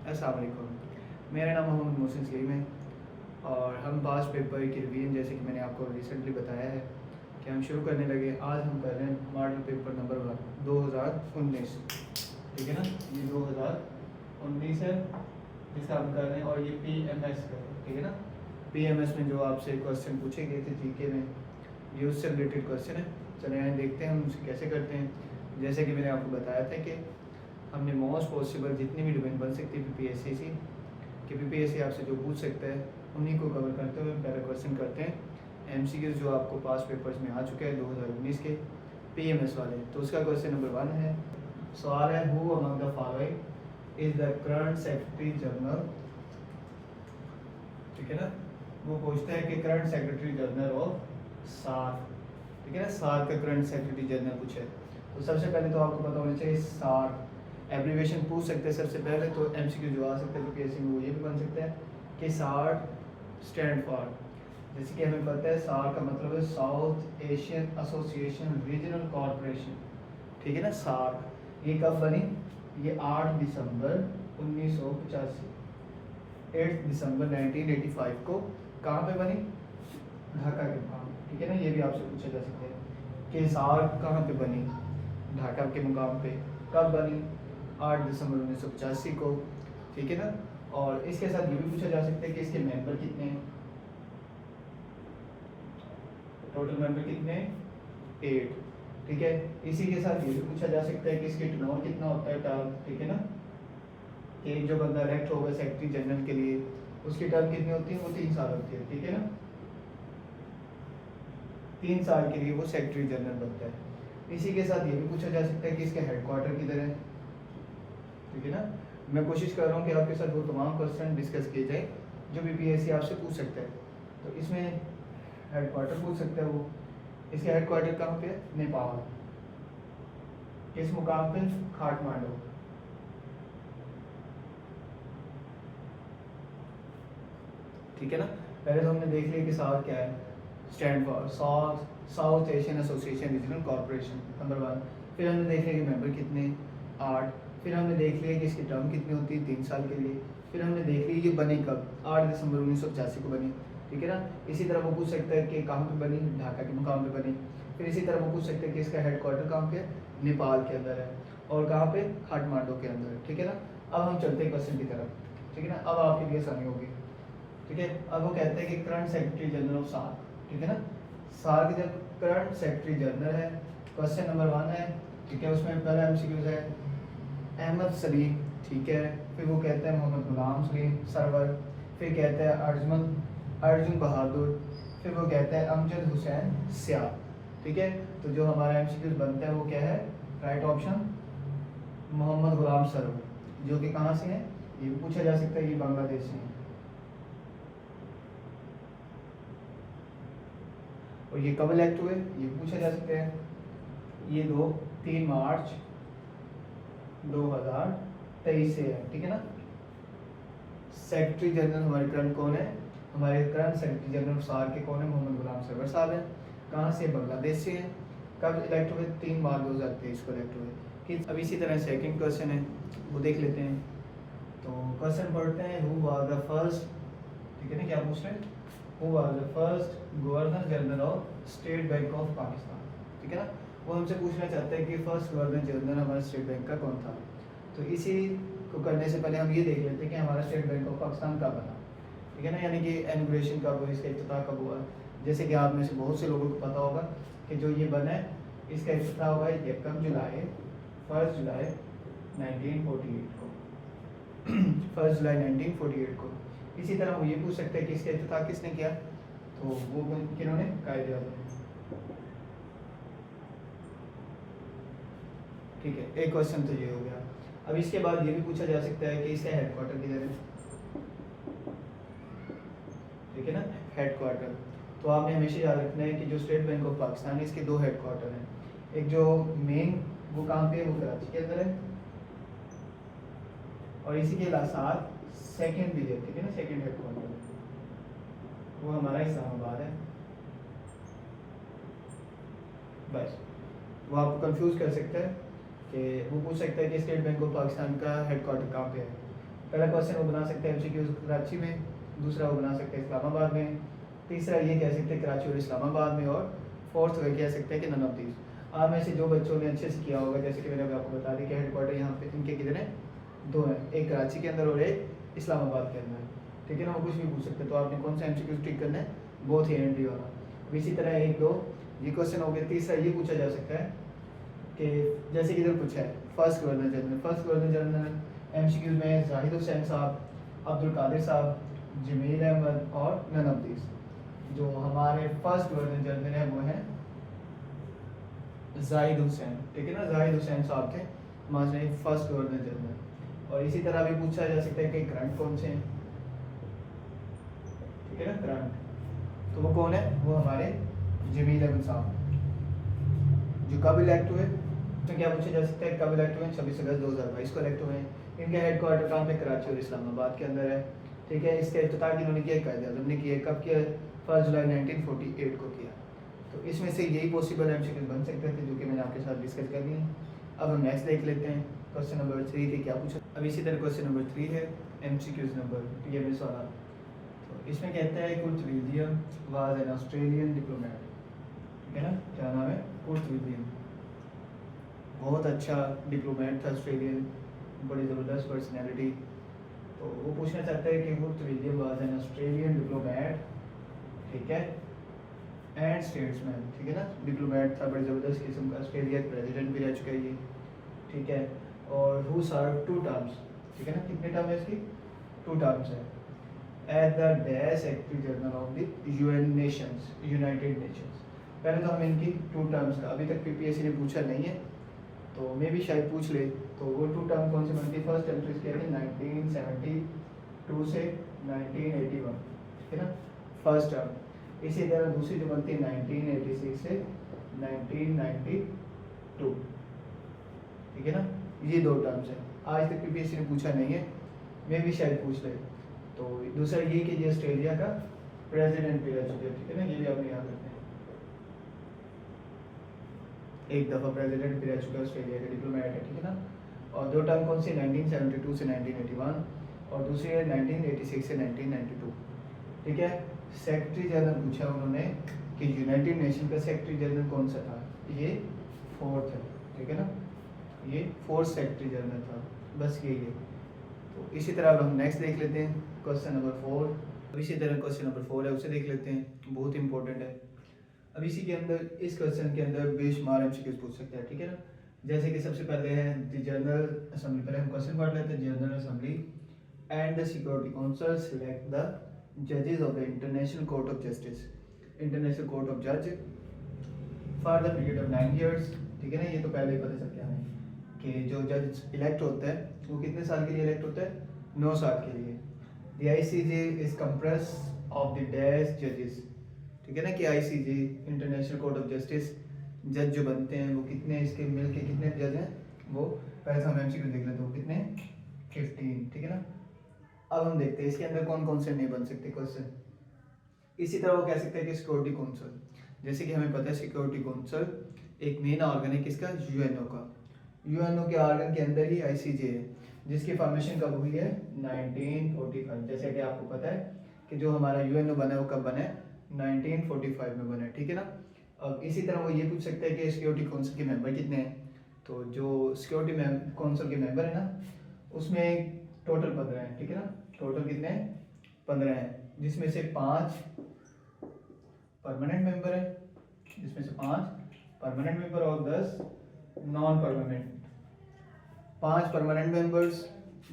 अस्सलाम वालेकुम। मेरा नाम मोहम्मद मोहसिन सलीम है और हम पास पेपर की रिवीजन जैसे कि मैंने आपको रिसेंटली बताया है कि हम शुरू करने लगे। आज हम कर रहे हैं मॉडल पेपर नंबर 1 2019। ठीक है ना, ये 2019 है जिसका हम कर रहे हैं और ये PMS का है। ठीक है ना, PMS में जो आपसे क्वेश्चन पूछे गए थे जीके में, ये उससे रिलेटेड क्वेश्चन है। चले आए देखते हैं हम उसे कैसे करते हैं। जैसे कि मैंने आपको बताया था कि हमने मोस्ट पॉसिबल जितनी भी डोमेन बन सकती है PPSC कि PPSC आपसे जो पूछ सकता है उन्हीं को कवर करते हुए पहला क्वेश्चन करते हैं MCQs जो आपको पास पेपर्स में आ चुके हैं 2019 के PMS वाले। तो उसका क्वेश्चन नंबर 1 है। सवाल है, who among the following is the current secretary general. ठीक है ना, वो पूछता है कि current secretary general of SAARC. ठीक है ना, सार्क का करंट सेक्रेटरी जनरल पूछे तो सबसे पहले तो आपको पता होना चाहिए सार्क एब्रीवेशन पूछ सकते हैं सबसे पहले। तो MCQ जो आ सकते हैं PPSC में वो ये भी बन सकते हैं कि सार्क स्टैंड फॉर, जैसे कि हमें पता है सार्क का मतलब है south Asian association regional corporation. ठीक है ना, सार्क ये कब बनी? ये 8 दिसंबर 1985, 8 दिसंबर 1985 को कहाँ पे बनी? ढाका के मुकाम। ठीक है ना, ये भी आपसे पूछा जा सकता है कि सार्क कहाँ पे बनी? ढाका के मुकाम पे। कब बनी? 8 दिसंबर 1985 को। ठीक है ना, और इसके साथ ये भी पूछा जा सकता है कि इसके मेंबर कितने हैं? टोटल मेंबर कितने हैं? 8। ठीक है, इसी के साथ ये भी पूछा जा सकता है कि इसके टर्नओवर कितना होता है टर्म। ठीक है ना, कि जो बंदा इलेक्ट होगा सेक्रेटरी जनरल के लिए उसकी टर्म कितनी होती है? वो 3 साल होती है। ठीक है ना, 3 साल के लिए वो सेक्रेटरी जनरल बनता है। इसी के साथ ये भी पूछा जा सकता है कि इसका हेडक्वार्टर किधर है। ठीक है ना, मैं कोशिश कर रहा हूँ कि आपके साथ वो तमाम क्वेश्चन डिस्कस किए जाए जो भी PSC आपसे पूछ सकता है। तो इसमें हेडक्वार्टर पूछ सकता है वो। इसका हेडक्वार्टर कहाँ पे है? नेपाल। किस मुकाम पे? काठमांडू। ठीक है ना, पहले तो हमने देख लिया कि साउथ क्या है, stand for south Asian association regional corporation number 1। फिर हमने देख लिया कि मेंबर कितने? 8। फिर हमने देख लिया कि इसकी टर्म कितनी होती है? 3 साल के लिए। फिर हमने देख लिया ये बनी कब? 8 दिसंबर 1985 को बनी। ठीक है ना, इसी तरह वो पूछ सकता है कि कहाँ पे बनी? ढाका के मुकाम पे बनी। फिर इसी तरह वो पूछ सकते हैं कि इसका हेडक्वार्टर कहाँ पे है? नेपाल के अंदर है। और कहाँ पे? काठमांडू के अंदर। ठीक है ना, अब हम चलते हैं क्वेश्चन की तरफ। ठीक है ना, अब आपके लिए आसानी होगी। ठीक है, अब वो कहते हैं कि current secretary general of SAARC. ठीक है ना, सार्क जब करंट सेक्रेटरी जनरल है, क्वेश्चन नंबर 1 है। ठीक है, उसमें पहला MCQ है अहमद सलीम। ठीक है, फिर वो कहते हैं मोहम्मद गुलाम सलीम सरवर। फिर कहते हैं अर्जुन बहादुर। फिर वो कहते हैं अमजद हुसैन स्याह। ठीक है, तो जो हमारा MCQ बनता है वो क्या है? राइट ऑप्शन मोहम्मद गुलाम सरवर, जो कि कहाँ से हैं? ये भी पूछा जा सकता है, ये बांग्लादेश से हैं। और ये कब इलेक्ट हुए? ये पूछा जा सकता है। ये 3 मार्च 2023 से है। ठीक है ना, सेक्रेटरी जनरल हमारे करंट कौन है? हमारे करंट सेक्रेटरी जनरल सार के कौन है? मोहम्मद गुलाम सरवर साहब हैं। कहाँ से? बांग्लादेश से हैं। कब इलेक्ट हुए? 3 मार्च 2023 को इलेक्ट हुए। ठीक, अब इसी तरह सेकंड क्वेश्चन है, वो देख लेते हैं। तो क्वेश्चन पढ़ते हैं, हु वाज द फर्स्ट। ठीक है ना, क्या पूछ रहे हैं? Who was the first governor general of state bank of Pakistan. ठीक है ना, वो हमसे पूछना चाहते हैं कि फर्स्ट गवर्नर जनरल हमारे स्टेट बैंक का कौन था। तो इसी को करने से पहले हम ये देख लेते हैं कि हमारा स्टेट बैंक ऑफ पाकिस्तान कब बना। ठीक है ना, यानी कि इनॉग्रेशन कब हुआ, इसका इफ्तिताह कब हुआ। जैसे कि आप में से बहुत से लोगों को पता होगा कि जो ये बना है इसका इफ्तिताह हुआ है ये कब? जुलाई 1 जुलाई 1948 को। 1 जुलाई 1948 को। इसी तरह वो ये पूछ सकते हैं कि इसका इफ्तिताह किसने किया, तो वो किन्होंने? कायदे-ए-आज़म। ठीक है, एक क्वेश्चन तो ये हो गया। अब इसके बाद ये भी पूछा जा सकता है कि इसका हेडक्वार्टर किधर है। ठीक है ना, हेडक्वार्टर। तो आपने हमेशा याद रखना है कि जो स्टेट बैंक ऑफ पाकिस्तान है इसके 2 हेडक्वार्टर हैं। एक जो मेन वो कहाँ पे है? वो कराची के अंदर है। और इसी के साथ सेकंड भी है। ठीक है ना, सेकंड हेडक्वार्टर वो हमारा इस्लामाबाद है। बस वो आपको कंफ्यूज कर सकता है कि वो पूछ सकता है कि स्टेट बैंक ऑफ पाकिस्तान का हेडक्वार्टर कहाँ पे है। पहला क्वेश्चन वो बना सकते हैं एमसीक्यूज कराची में, दूसरा वो बना सकते हैं इस्लामाबाद में, तीसरा ये कह सकते हैं कराची और इस्लामाबाद में, और फोर्थ वे कह सकते हैं कि नन ऑफ दीज। आप में से जो बच्चों ने अच्छे से किया होगा, जैसे कि मैंने अभी आपको बता दिया कि हेडक्वार्टर यहाँ पे इनके कितने दो हैं, एक कराची के अंदर और एक इस्लामाबाद के अंदर, ठीक है ना। वो कुछ भी पूछ सकते हैं, तो आपने कौन सा एमसीक्यू टिक करना है, बोथ ए एंड बी वाला। इसी तरह एक दो ये क्वेश्चन हो गया। तीसरा ये पूछा जा सकता है कि जैसे कि इधर पूछा है first governor general, first governor general MCQs में जाहिद हुसैन साहब, अब्दुल कादिर साहब, जमील अहमद और नन ऑफ दीज। जो हमारे फर्स्ट गवर्नर जनरल है वो है जाहिद हुसैन, ठीक है ना। जाहिद हुसैन साहब थे हमारे फर्स्ट गवर्नर जनरल। और इसी तरह भी पूछा जा सकता है कि करंट कौन से हैं, ठीक है ना, करंट। तो वो कौन है, वो हमारे जमील अहमद साहब, जो कब इलेक्ट हुए। तो क्या पूछा जा सकता है, कब इलेक्ट हुए, 26 अगस्त 2022 को इलेक्ट हुए हैं। इनका हेडक्वार्टर कहाँ पे, कराची और इस्लामाबाद के अंदर है, ठीक है। इसका इफ्तिताह किन्होंने किया, कायदे आज़म ने किया। कब किया, 1 जुलाई 1948 को किया। तो इसमें से यही पॉसिबल एमसीक्यूज बन सकते थे, जो कि मैंने आपके साथ डिस्कस कर दिए। अब हम नेक्स्ट देख लेते हैं क्वेश्चन नंबर 3 के क्या पूछा। अब इसी तरह क्वेश्चन नंबर 3 है एमसीक्यूज नंबर TMS वाला। तो इसमें कहता है Kurt William was an Australian diplomat, ठीक है ना। क्या नाम है, कुर्ट विलियम, बहुत अच्छा डिप्लोमेट था ऑस्ट्रेलियन, बड़ी ज़बरदस्त पर्सनैलिटी। तो वो पूछना चाहता है कि Kurt William was an Australian diplomat, ठीक है, एंड स्टेट्समैन, ठीक है ना। डिप्लोमेट था, बड़ी ज़बरदस्त किस्म का, ऑस्ट्रेलिया का प्रेसिडेंट भी रह चुका है ये, ठीक है। और हु सर्व 2 टर्म्स, ठीक है ना। कितने टर्म है इसकी, 2 टर्म्स है। As the dash secretary general of the UN nations, united nations. पहले तो हमें इनकी 2 टर्म्स का अभी तक PPSC ने पूछा नहीं है, तो मे भी शायद पूछ ले। तो वो 2 टर्म कौन सी बनती है, फर्स्ट टर्म तो इसकी है 1972 से 1981, ठीक है ना, फर्स्ट टर्म। इसी तरह दूसरी जो बनती है 1986 से 1992, ठीक है ना। ये 2 टर्म्स हैं, आज तक PPSC ने पूछा नहीं है, मे भी शायद पूछ ले। तो दूसरा ये कि ये ऑस्ट्रेलिया का प्रेसिडेंट भी रह चुके हैं, ठीक है ना, ये भी आपने याद रखना है। एक दफ़ा प्रेसिडेंट भी रह चुका है, ऑस्ट्रेलिया का डिप्लोमेट है, ठीक है ना। और 2 टर्म कौन सी, 1972 से 1981, और दूसरी है 1986 से 1992, ठीक है। सेक्रेटरी जनरल पूछा उन्होंने कि यूनाइटेड नेशन का सेक्रेटरी जनरल कौन सा था, ये 4th है, ठीक है ना, ये 4th सेक्रेटरी जनरल था, बस यही है। तो इसी तरह हम नेक्स्ट देख लेते हैं क्वेश्चन नंबर 4। अब इसी तरह क्वेश्चन नंबर 4 है, उसे देख लेते हैं, बहुत इंपॉर्टेंट है। अब इसी के अंदर, इस क्वेश्चन के अंदर बेशुमार एमसीक्यूज पूछ सकते हैं, ठीक है ना। जैसे कि सबसे पहले है द जनरल असेंबली, पहले हम क्वेश्चन पढ़ लेते हैं। General assembly and the security council select the जजेस of the international court of justice, international court of जज for the period of 9 years, ठीक है ना। ये तो पहले ही पता चल गया हमें कि जो जज इलेक्ट होता है वो कितने साल के लिए इलेक्ट होता है, 9 साल के लिए। The ICJ is compressed of the dash जजेस, ठीक है ना, कि ICJ international court of justice जज जो बनते हैं वो कितने, इसके मिल के कितने जज हैं, वो पहले हम एमसीक्यू देख लेते हैं, वो कितने, 15, ठीक है ना। अब हम देखते हैं इसके अंदर कौन कौन से नहीं बन सकते क्वेश्चन। इसी तरह वो कह सकते हैं कि सिक्योरिटी काउंसिल, जैसे कि हमें पता है सिक्योरिटी काउंसिल एक मेन ऑर्गन है किसका, UNO का। UNO के ऑर्गन के अंदर ही ICJ है, जिसकी फॉर्मेशन कब हुई है, 1945। जैसे कि आपको पता है कि जो हमारा UNO बना है वो कब बना है, 1945 में बना है, ठीक है ना। अब इसी तरह वो ये पूछ सकते हैं कि सिक्योरिटी काउंसिल के मेंबर कितने हैं। तो जो सिक्योरिटी काउंसिल के मेंबर है ना, उसमें टोटल 15 हैं, ठीक है ना। टोटल कितने हैं, 15 हैं, जिसमें से 5 परमानेंट मेंबर है, जिसमें से 5 परमानेंट मेंबर और 10 नॉन परमानेंट। 5 परमानेंट मेंबर्स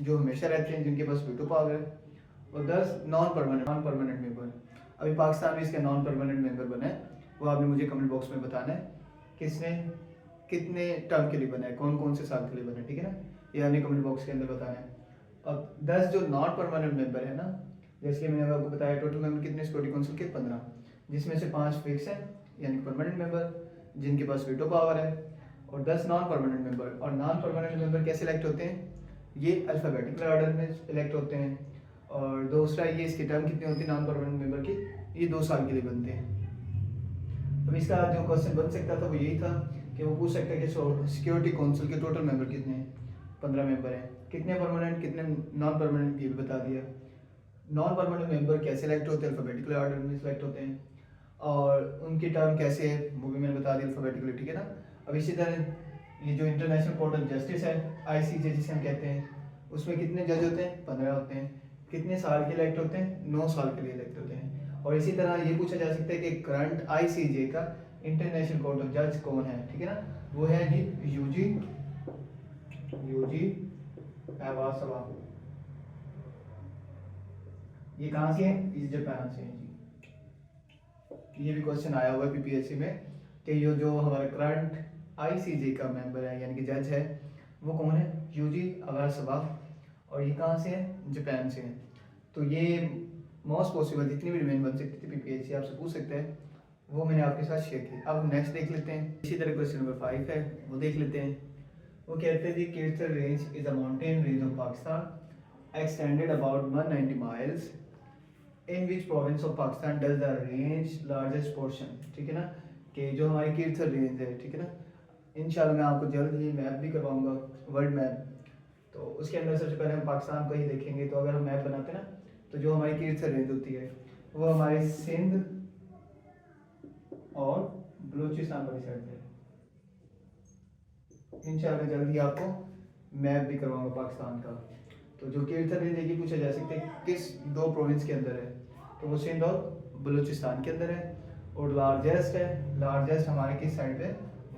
जो हमेशा रहते हैं, जिनके पास वीटो पावर है, और 10 नॉन परमानेंट मेंबर। अभी पाकिस्तान में इसके नॉन परमानेंट मेंबर बने हैं, वो आपने मुझे कमेंट बॉक्स में बताना है किसने कितने टर्म के लिए बना है, कौन कौन से साल के लिए बना है, ठीक है ना, ये आपने कमेंट बॉक्स के अंदर बताना है। अब 10 जो नॉन परमानेंट मेंबर है ना, जैसे कि मैंने आपको बताया टोटल मेंबर कितने सिक्योरिटी काउंसिल के, 15, जिसमें से 5 फिक्स हैं यानी परमानेंट मेंबर जिनके पास वीटो पावर है, और 10 नॉन परमानेंट मेंबर। और नॉन परमानेंट मेंबर कैसे इलेक्ट होते हैं, ये अल्फ़ाबेटिकल ऑर्डर में इलेक्ट होते हैं। और दूसरा ये इसकी टर्म कितनी होती है नॉन परमानेंट मेंबर की, ये 2 साल के लिए बनते हैं। अब इसका जो क्वेश्चन बन सकता था वो यही था कि वो पूछ सकता है कि सिक्योरिटी काउंसिल के टोटल मेंबर कितने हैं, 15 मेंबर हैं। कितने परमानेंट कितने नॉन परमानेंट ये भी बता दिया। नॉन परमानेंट मेंबर कैसे सिलेक्ट होते हैं, अल्फाबेटिकल ऑर्डर में सिलेक्ट होते हैं, और उनकी टर्म कैसे है वो भी मैंने बता दिया अल्फाबेटिकली, ठीक है ना। अब इसी तरह ये जो इंटरनेशनल कोर्ट ऑफ जस्टिस है ICJ जिसे हम कहते हैं, उसमें कितने जज होते हैं, 15 होते हैं। कितने साल के इलेक्ट होते हैं, 9 साल के लिए इलेक्ट होते हैं। और इसी तरह ये पूछा जा सकता है कि करंट ICJ का इंटरनेशनल कोर्ट ऑफ जज कौन है, ठीक है ना। वो है जी यूजी एवासवा। ये कहाँ से है, इस जापान से है जी। ये भी क्वेश्चन आया हुआ है PPSC में कि ये जो हमारा करंट ICJ का मेंबर है यानी कि जज है वो कौन है, यूजी अवासवा, और ये कहाँ से है, जापान से है। तो ये मोस्ट पॉसिबल जितनी भी डिमांड बन सकती थी PPSC आपसे पूछ सकते हैं, वो मैंने आपके साथ शेयर की। अब नेक्स्ट देख लेते हैं। इसी तरह क्वेश्चन नंबर 5 है, वो देख लेते हैं। वो कहते हैं जी कीर्तन range is a mountain range of Pakistan extended about 190 miles in which province of Pakistan does the range largest portion, ठीक है ना। कि जो हमारी कीर्तन रेंज है, ठीक है ना, इंशाल्लाह मैं आपको जल्द ही मैप भी करवाऊंगा, वर्ल्ड मैप। तो उसके अंदर सबसे पहले हम पाकिस्तान को ही देखेंगे। तो अगर हम मैप बनाते हैं ना, तो जो हमारी कीर्तन रेंज होती है वो हमारे सिंध और बलूचिस्तान वाली साइड पे। इंशाल्लाह जल्द ही आपको मैप भी करवाऊंगा पाकिस्तान का। तो जो कीर्तन रेंज है ये पूछा जा सकता है किस 2 प्रोविंस के अंदर है, तो वो सिंध और बलूचिस्तान के अंदर है। और लार्जेस्ट है, लार्जेस्ट हमारे किस साइड पे,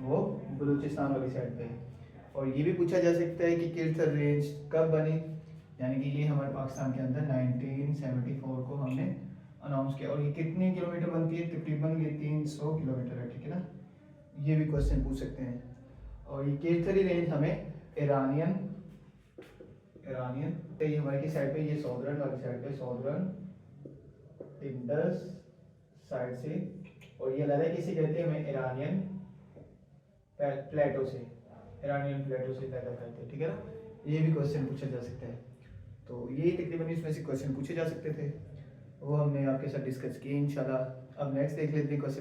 वो बलूचिस्तान वाली साइड पे है। और ये भी पूछा जा सकता है कि कीर्तन रेंज कब बनी, यानी कि ये हमारे पाकिस्तान के अंदर 1974 को हमने अनाउंस किया। और ये कितने किलोमीटर बनती है, तकरीबन ये 300 किलोमीटर है, ठीक है ना। ये भी क्वेश्चन पूछ सकते हैं। और ये कीर्थरी रेंज हमें ईरानियन तो ये हमारे की साइड पे, ये सॉदर्न वाली साइड पे, सॉदर्न इंडस साइड से, और ये अलग है किसी कहते हैं हमें ईरानियन प्लेटो से, ईरानियन प्लेटो से पैदा करते हैं, ठीक है ना। ये भी क्वेश्चन पूछा जा सकता है। तो ये तकरीबन इसमें से क्वेश्चन पूछे जा सकते थे, वो हमने आपके साथ डिस्कस किए इंशाल्लाह। अब नेक्स्ट देख लेते हैं क्वेश्चन।